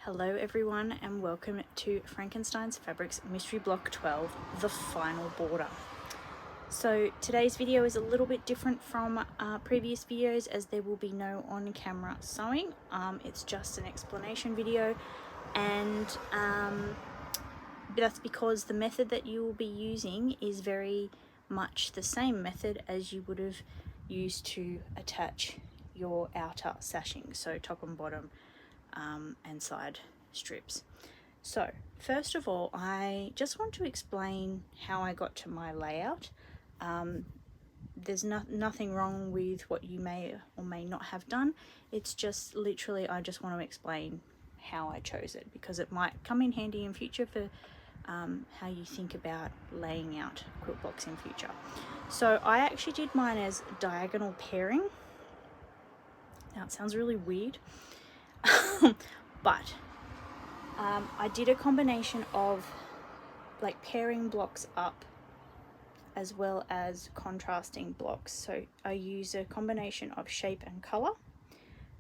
Hello everyone and welcome to Frankenstein's Fabrics Mystery Block 12, the final border. So today's video is a little bit different from previous videos as there will be no on-camera sewing. It's just an explanation video, and that's because the method that you will be using is very much the same method as you would have used to attach your outer sashing, so top and bottom and side strips. So first of all, I just want to explain how I got to my layout. There's nothing wrong with what you may or may not have done. It's just literally I just want to explain how I chose it, because it might come in handy in future for how you think about laying out quilt blocks in future. So I actually did mine as diagonal pairing. Now it sounds really weird, but I did a combination of like pairing blocks up as well as contrasting blocks. So I use a combination of shape and color.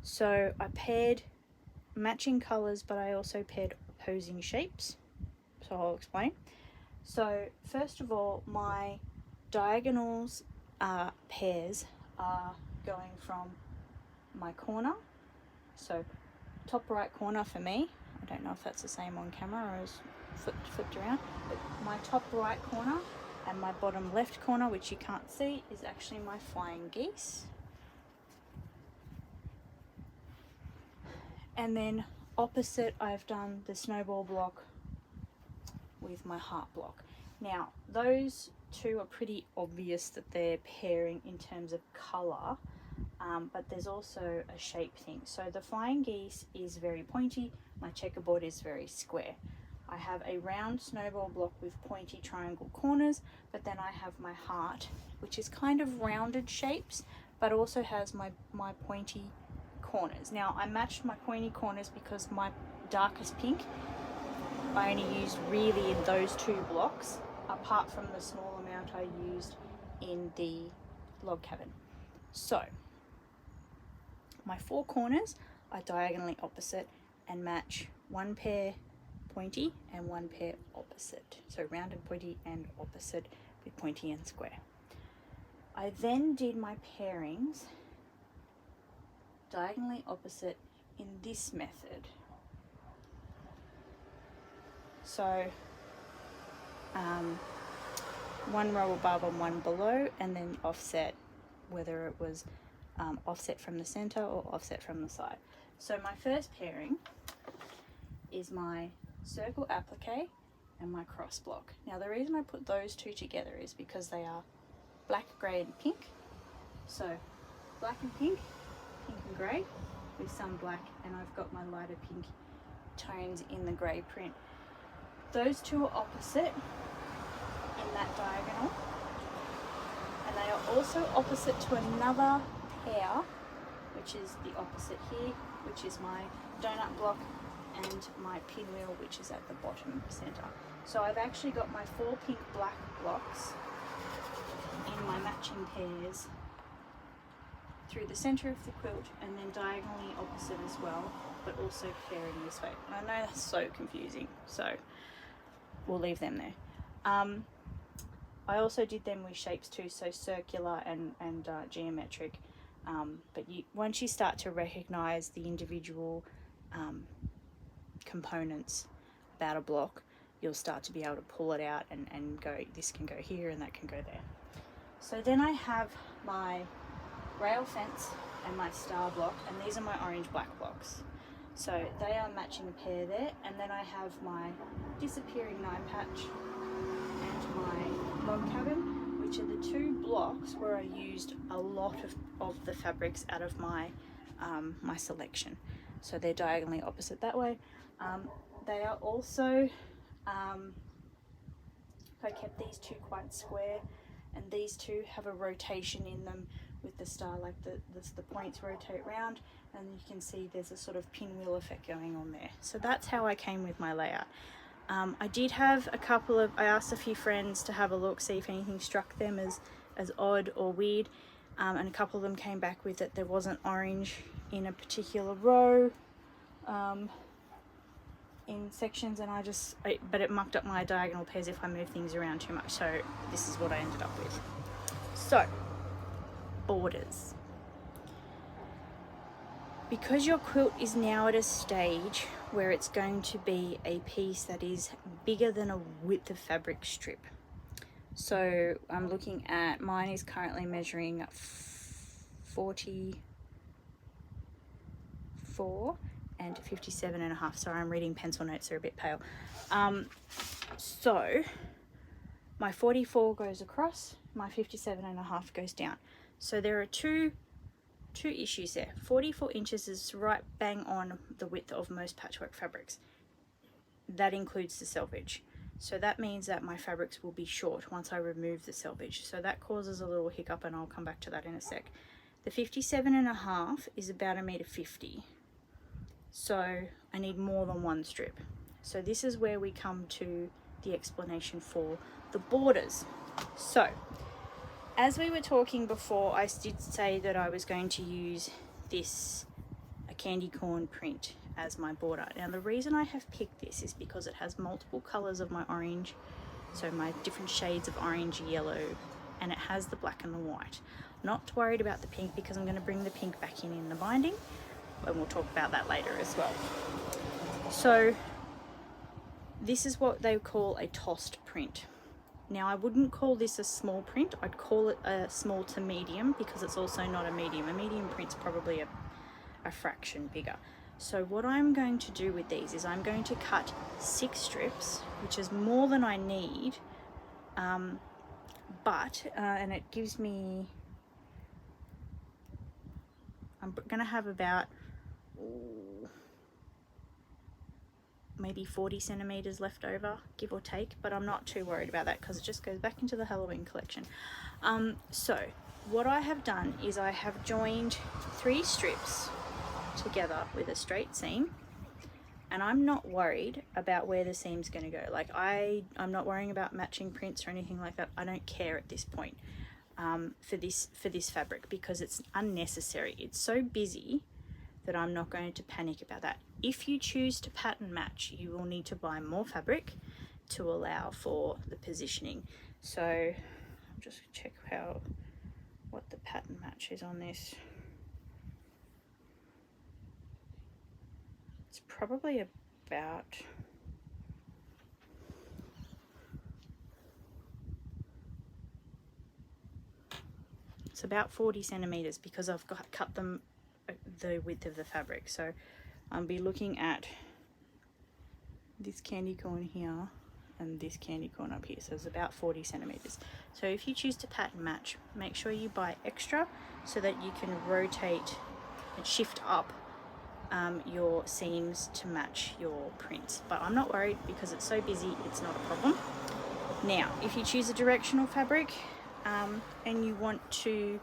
So I paired matching colors, but I also paired opposing shapes. So I'll explain. So first of all, my diagonals pairs are going from my corner. So top right corner for me, I don't know if that's the same on camera or is flipped around, but my top right corner and my bottom left corner, which you can't see, is actually my flying geese. And then opposite, I've done the snowball block with my heart block. Now those two are pretty obvious that they're pairing in terms of color. But there's also a shape thing. So the flying geese is very pointy, my checkerboard is very square. I have a round snowball block with pointy triangle corners, but then I have my heart, which is kind of rounded shapes, but also has my pointy corners. Now I matched my pointy corners because my darkest pink I only used really in those two blocks, apart from the small amount I used in the log cabin. So my four corners are diagonally opposite and match one pair pointy and one pair opposite. So round and pointy and opposite with pointy and square. I then did my pairings diagonally opposite in this method. So one row above and one below, and then offset, whether it was offset from the center or offset from the side. So my first pairing is my circle applique and my cross block. Now the reason I put those two together is because they are black, grey and pink. So black and pink, pink and grey with some black, and I've got my lighter pink tones in the grey print. Those two are opposite in that diagonal, and they are also opposite to another pair, which is the opposite here, which is my donut block and my pinwheel, which is at the bottom center. So I've actually got my four pink black blocks in my matching pairs through the center of the quilt, and then diagonally opposite as well, but also pairing this way. And I know that's so confusing, so we'll leave them there. I also did them with shapes too, so circular and geometric. But once you start to recognize the individual components about a block, you'll start to be able to pull it out and go, this can go here and that can go there. So then I have my rail fence and my star block, and these are my orange black blocks. So they are matching a pair there, and then I have my disappearing nine patch and my log cabin, which are the two blocks where I used a lot of the fabrics out of my my selection. So they're diagonally opposite that way. They are also, I kept these two quite square, and these two have a rotation in them with the star, like the points rotate round, and you can see there's a sort of pinwheel effect going on there. So that's how I came with my layout. I did have I asked a few friends to have a look, see if anything struck them as odd or weird, and a couple of them came back with that there wasn't orange in a particular row. in sections, and but it mucked up my diagonal pairs if I move things around too much, so this is what I ended up with. So, borders. Because your quilt is now at a stage where it's going to be a piece that is bigger than a width of fabric strip. So I'm looking at, mine is currently measuring 44 and 57.5. Sorry, I'm reading pencil notes, they're a bit pale. So my 44 goes across, my 57.5 goes down. So there are two issues there. 44 inches is right bang on the width of most patchwork fabrics. That includes the selvage. So that means that my fabrics will be short once I remove the selvage. So that causes a little hiccup, and I'll come back to that in a sec. The 57.5 is about 1.50 m. So I need more than one strip. So this is where we come to the explanation for the borders. So as we were talking before, I did say that I was going to use a candy corn print as my border. Now the reason I have picked this is because it has multiple colors of my orange, so my different shades of orange, yellow, and it has the black and the white. I'm not worried about the pink because I'm going to bring the pink back in the binding, and we'll talk about that later as well. So this is what they call a tossed print. Now I wouldn't call this a small print, I'd call it a small to medium, because it's also not a medium. A medium print's probably a fraction bigger. So what I'm going to do with these is I'm going to cut 6 strips, which is more than I need, and it gives me, I'm gonna have about maybe 40 centimeters left over, give or take, but I'm not too worried about that because it just goes back into the Halloween collection. So what I have done is I have joined 3 strips together with a straight seam, and I'm not worried about where the seam's going to go. Like I'm not worrying about matching prints or anything like that. I don't care at this point for this fabric, because it's unnecessary. It's so busy that I'm not going to panic about that. If you choose to pattern match, you will need to buy more fabric to allow for the positioning. So I'll just check what the pattern match is on this. It's probably about, it's about 40 centimeters because I've cut them the width of the fabric. So I'll be looking at this candy corn here and this candy corn up here, so it's about 40 centimeters. So if you choose to pattern match, make sure you buy extra so that you can rotate and shift up your seams to match your prints. But I'm not worried because it's so busy, it's not a problem. Now if you choose a directional fabric and you want to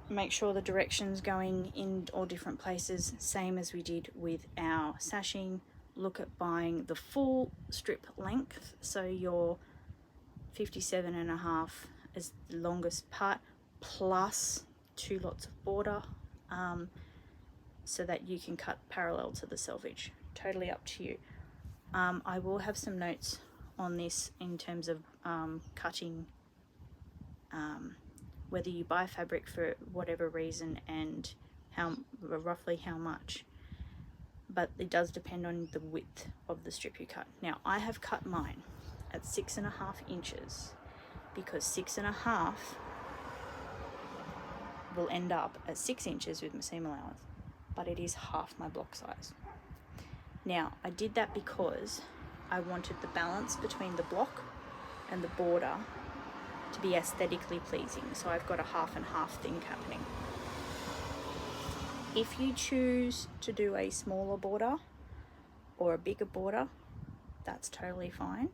make sure the direction's going in all different places, same as we did with our sashing, look at buying the full strip length, so your 57.5 is the longest part, plus 2 lots of border, so that you can cut parallel to the selvage. Totally up to you. I will have some notes on this in terms of cutting, whether you buy fabric for whatever reason and roughly how much, but it does depend on the width of the strip you cut. Now I have cut mine at 6.5 inches because 6.5 will end up at 6 inches with my seam allowance, but it is half my block size. Now I did that because I wanted the balance between the block and the border to be aesthetically pleasing, so I've got a half and half thing happening. If you choose to do a smaller border or a bigger border, that's totally fine.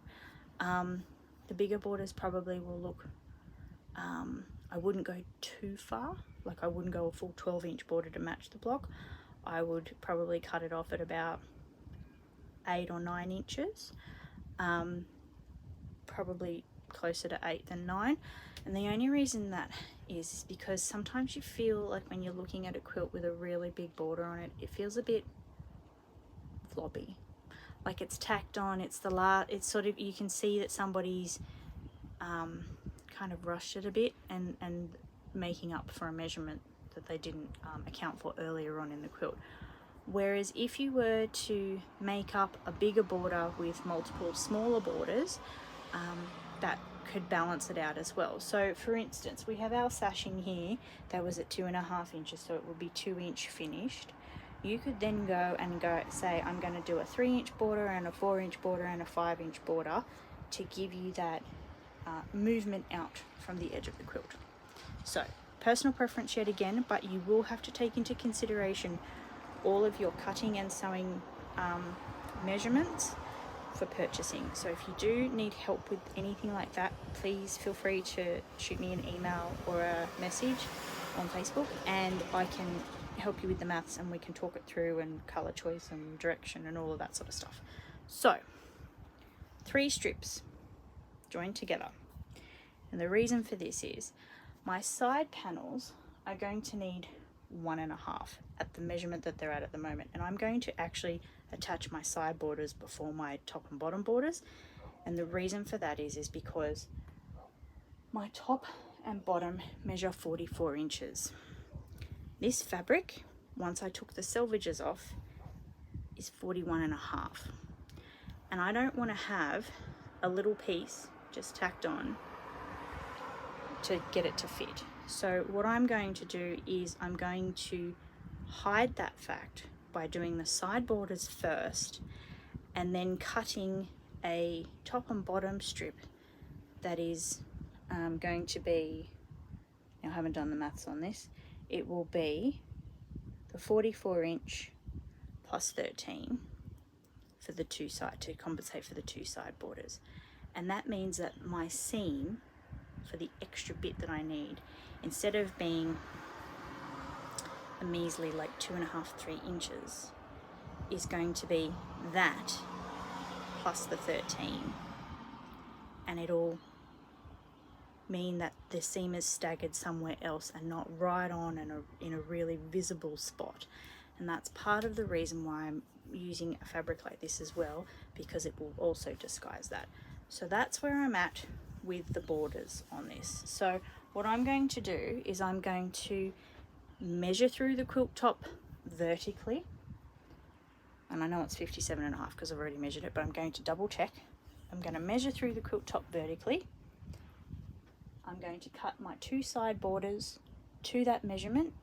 The bigger borders probably will look, I wouldn't go too far, like I wouldn't go a full 12-inch border to match the block. I would probably cut it off at about 8 or 9 inches, probably closer to 8 than 9. And the only reason that is because sometimes you feel like when you're looking at a quilt with a really big border on it, it feels a bit floppy. Like it's tacked on, it's sort of, you can see that somebody's kind of rushed it a bit and making up for a measurement that they didn't account for earlier on in the quilt. Whereas if you were to make up a bigger border with multiple smaller borders, that could balance it out as well. So for instance, we have our sashing here that was at 2.5 inches, so it would be 2-inch finished. You could then go say, I'm going to do a 3-inch border and a 4-inch border and a 5-inch border to give you that movement out from the edge of the quilt. So personal preference yet again, but you will have to take into consideration all of your cutting and sewing measurements for purchasing. So if you do need help with anything like that, please feel free to shoot me an email or a message on Facebook, and I can help you with the maths and we can talk it through, and color choice and direction and all of that sort of stuff. So 3 strips joined together, and the reason for this is my side panels are going to need 1.5 at the measurement that they're at the moment, and I'm going to actually attach my side borders before my top and bottom borders. And the reason for that is because my top and bottom measure 44 inches. This fabric, once I took the selvages off, is 41.5, and I don't want to have a little piece just tacked on to get it to fit. So what I'm going to do is I'm going to hide that fact by doing the side borders first, and then cutting a top and bottom strip that is going to be, now I haven't done the maths on this, it will be the 44-inch plus 13 for the 2 side, to compensate for the 2 side borders. And that means that my seam for the extra bit that I need, instead of being a measly like 2.5-3 inches, is going to be that plus the 13, and it'll mean that the seam is staggered somewhere else and not right on and in a really visible spot. And that's part of the reason why I'm using a fabric like this as well, because it will also disguise that. So that's where I'm at with the borders on this. So what I'm going to do is I'm going to measure through the quilt top vertically, and I know it's 57.5 because I've already measured it, but I'm going to double check. I'm going to measure through the quilt top vertically. I'm going to cut my 2 side borders to that measurement,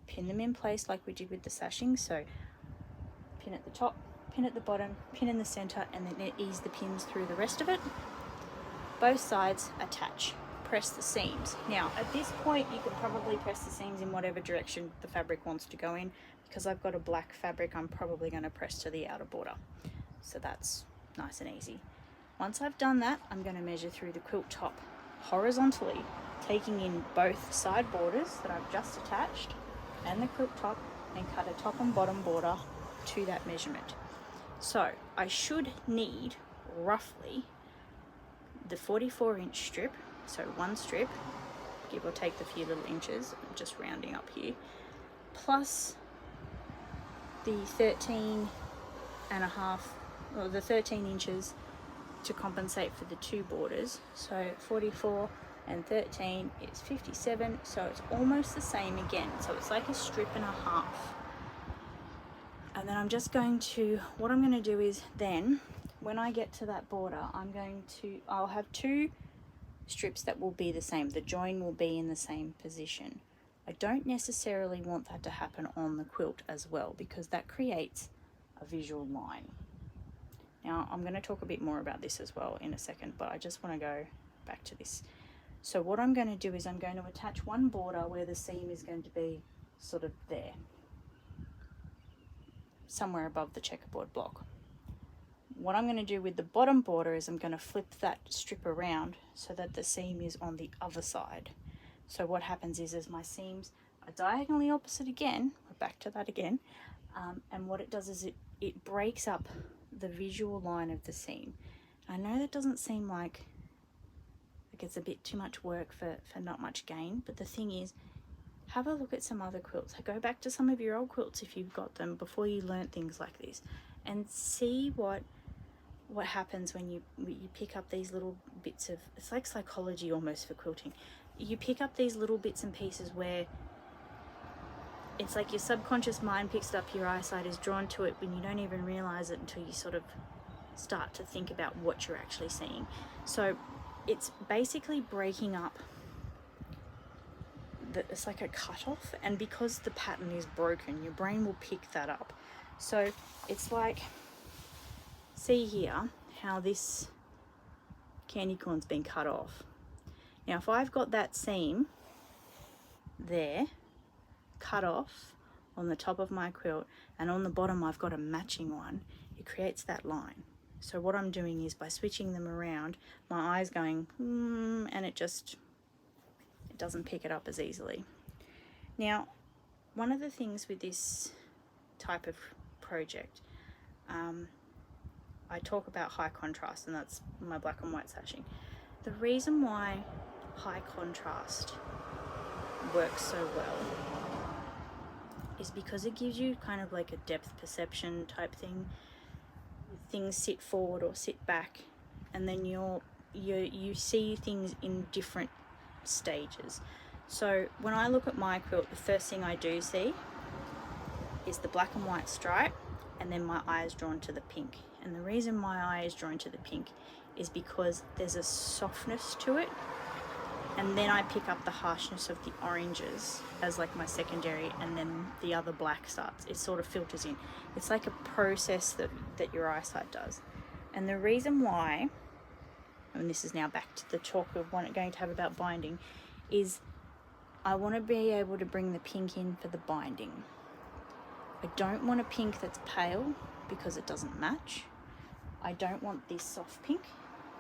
pin them in place like we did with the sashing. So pin at the top, pin at the bottom, pin in the center, and then ease the pins through the rest of it. Both sides attach. Press the seams. Now at this point you can probably press the seams in whatever direction the fabric wants to go in. Because I've got a black fabric, I'm probably going to press to the outer border. So that's nice and easy. Once I've done that, I'm going to measure through the quilt top horizontally, taking in both side borders that I've just attached and the quilt top, and cut a top and bottom border to that measurement. So I should need roughly the 44-inch strip, so 1 strip, give or take the few little inches, I'm just rounding up here, plus the 13.5, or the 13 inches to compensate for the 2 borders. So 44 and 13 is 57, so it's almost the same again. So it's like a strip and a half. And then I'm just going to, what I'm going to do is then, when I get to that border, I'll have 2 strips that will be the same. The join will be in the same position. I don't necessarily want that to happen on the quilt as well, because that creates a visual line. Now I'm going to talk a bit more about this as well in a second, but I just want to go back to this. So what I'm going to do is I'm going to attach 1 border where the seam is going to be sort of there, somewhere above the checkerboard block. What I'm going to do with the bottom border is I'm going to flip that strip around so that the seam is on the other side. So what happens is my seams are diagonally opposite again, we're back to that again, and what it does is it breaks up the visual line of the seam. I know that doesn't seem like it's a bit too much work for not much gain, but the thing is, have a look at some other quilts. Go back to some of your old quilts if you've got them before you learnt things like this, and see what happens when you pick up these little bits of, it's like psychology almost for quilting. You pick up these little bits and pieces where it's like your subconscious mind picks it up, your eyesight is drawn to it, when you don't even realize it until you sort of start to think about what you're actually seeing. So it's basically breaking up it's like a cutoff, and because the pattern is broken, your brain will pick that up. So it's like, see here how this candy corn's been cut off. Now if I've got that seam there cut off on the top of my quilt, and on the bottom I've got a matching one, it creates that line. So what I'm doing is, by switching them around, my eye's going and it doesn't pick it up as easily. Now, one of the things with this type of project, I talk about high contrast, and that's my black and white sashing. The reason why high contrast works so well is because it gives you kind of like a depth perception type thing. Things sit forward or sit back, and then you see things in different stages. So when I look at my quilt, the first thing I do see is the black and white stripe, and then my eye is drawn to the pink. And the reason my eye is drawn to the pink is because there's a softness to it, and then I pick up the harshness of the oranges as like my secondary, and then the other black starts, it sort of filters in. It's like a process that your eyesight does. And the reason why, and this is now back to the talk of what I'm going to have about binding, is I want to be able to bring the pink in for the binding. I don't want a pink that's pale because it doesn't match. I don't want this soft pink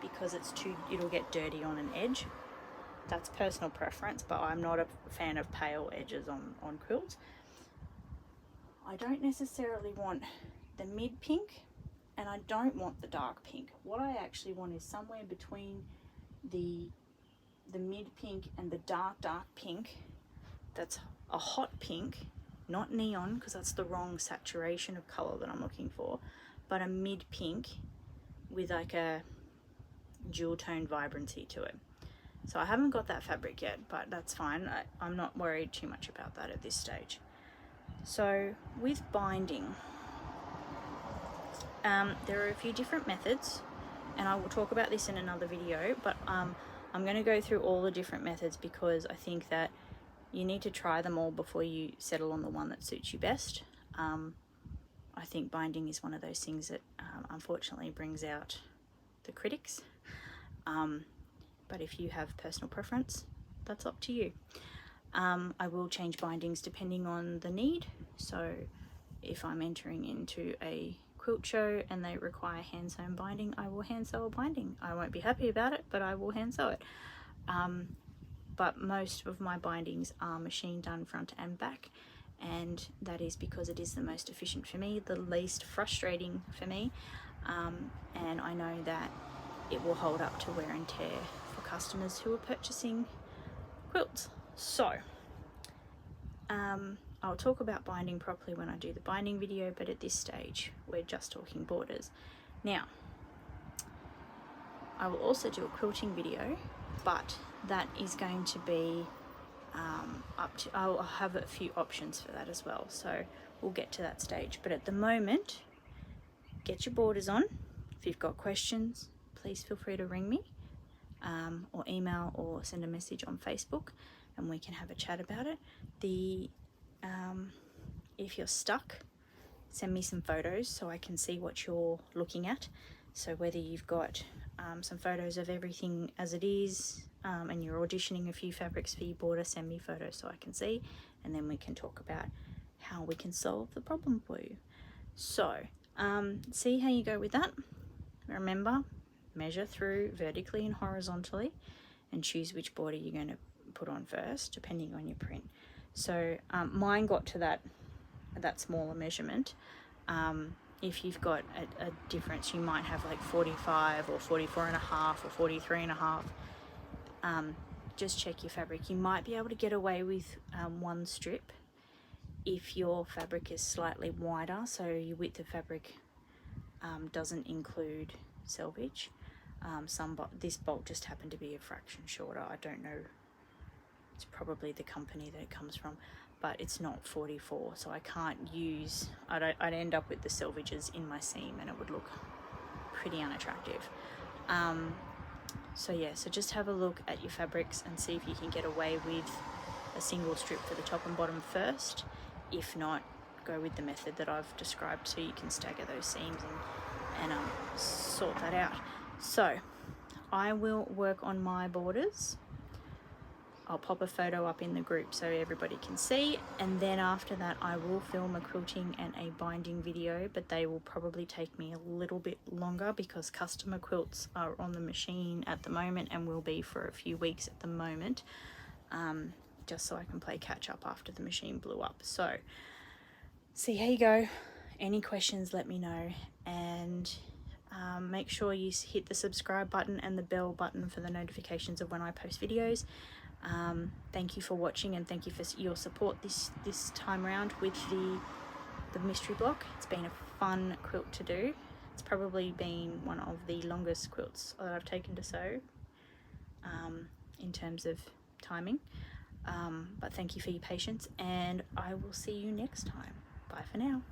because it'll get dirty on an edge. That's personal preference, but I'm not a fan of pale edges on quilts. I don't necessarily want the mid pink, and I don't want the dark pink. What I actually want is somewhere between the mid pink and the dark pink. That's a hot pink, not neon, because that's the wrong saturation of color that I'm looking for, but a mid pink with like a jewel tone vibrancy to it. So I haven't got that fabric yet, but that's fine. I'm not worried too much about that at this stage. So with binding, there are a few different methods, and I will talk about this in another video, but I'm going to go through all the different methods because I think that you need to try them all before you settle on the one that suits you best. I think binding is one of those things that unfortunately brings out the critics. But if you have personal preference, that's up to you. I will change bindings depending on the need. So if I'm entering into a quilt show and they require hand sewn binding, I will hand sew a binding. I won't be happy about it, but I will hand sew it. But most of my bindings are machine done front and back, and that is because it is the most efficient for me, the least frustrating for me, and I know that it will hold up to wear and tear for customers who are purchasing quilts. So I'll talk about binding properly when I do the binding video, but at this stage we're just talking borders. Now I will also do a quilting video, but that is going to be I'll have a few options for that as well, so we'll get to that stage. But at the moment, get your borders on. If you've got questions, please feel free to ring me, or email, or send a message on Facebook, and we can have a chat about it. If you're stuck, send me some photos so I can see what you're looking at. So whether you've got some photos of everything as it is, and you're auditioning a few fabrics for your border, send me photos so I can see, and then we can talk about how we can solve the problem for you. So see how you go with that. Remember, measure through vertically and horizontally, and choose which border you're going to put on first depending on your print. So mine got to that smaller measurement. If you've got a difference, you might have like 45 or 44 and a half or 43 and a half. Just check your fabric. You might be able to get away with one strip if your fabric is slightly wider, so your width of fabric doesn't include selvage. This bolt just happened to be a fraction shorter. I don't know, it's probably the company that it comes from, but it's not 44, so I can't use, I'd end up with the selvages in my seam and it would look pretty unattractive. So yeah, so just have a look at your fabrics and see if you can get away with a single strip for the top and bottom first. If not, go with the method that I've described so you can stagger those seams and sort that out. So I will work on my borders. I'll pop a photo up in the group so everybody can see, and then after that I will film a quilting and a binding video, but they will probably take me a little bit longer because customer quilts are on the machine at the moment and will be for a few weeks at the moment, just so I can play catch up after the machine blew up. So see how you go. Any questions, let me know, and make sure you hit the subscribe button and the bell button for the notifications of when I post videos. Thank you for watching, and thank you for your support this time around with the mystery block. It's been a fun quilt to do. It's probably been one of the longest quilts that I've taken to sew in terms of timing, but thank you for your patience, and I will see you next time. Bye for now.